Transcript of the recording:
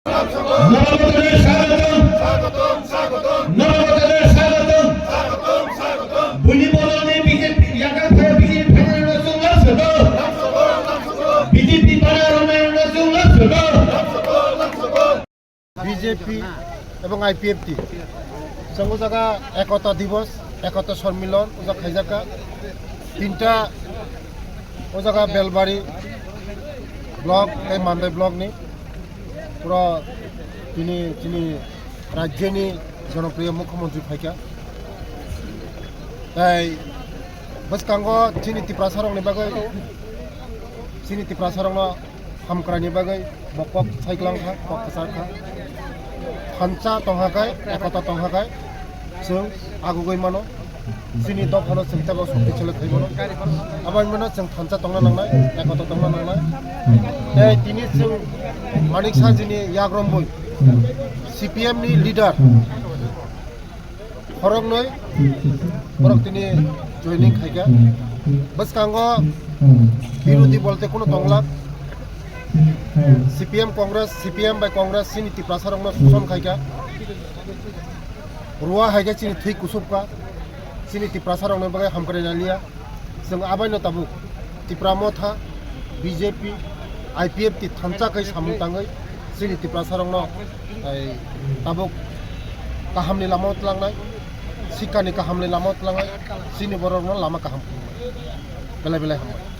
নবগতদের স্বাগতম নবগতদের স্বাগতম বুলি বলনে বিজেপি ইয়াকা ফায় বিজেপি ফায় রসুল লাসগো বিজেপি পারা রমে রসুল লাসগো বিজেপি এবং আইপিএফটি সঙ্গে জায়গা একতা দিবস একতা সম্মিলন ওজা খাইজাকা তিনটা ও জায়গা বেলবাড়ি ব্লক এই মানবাই ব্লকনি পুরো তিনি রাজ্যনি জনপ্রিয় মুখ্যমন্ত্রী ফাইকা তাই বসকাঙ্গ চিনি টিপ্রাসারংনি বাগৈ চিনি টিপ্রাসারং হামক্रानि बागै बकक साइक्लांखा बकसारखा फानचा तंहाखाय एकता तंहाखाय जों आगुगै मानो जोंनि दफानो जोंथाबो सक्ति सोलोखाय मानो आबाय मानो जों फानचा तंना नांनाय एकता तंना नांनाय ए दिनै जों मानिक साजिनि याग्रमबो सिपिएम नि लिडार खरंनै खरक दिनै जयनिं खायगा बसकांग बिरोधी बोलते कोनो तंगला सीपीएम बाय कांग्रेस सिनी टिप्रासारंग सुसन खायगा रुवा हायगा सिनी थै कुसुबका सिनी टिप्रासारंग बागै हामक्रायना लिया जों आबायनो ताबु टिप्रामो था बीजेपी आईपीएफ ति थामचाखै सामुताङै सिनी टिप्रासारंग ताबु काहामनि लामायाव लांनाय सिक्कानि काहामनि लामायाव लांनाय सिनी बर'नो लामा काहाम बेलाय बेलाय हामबाय।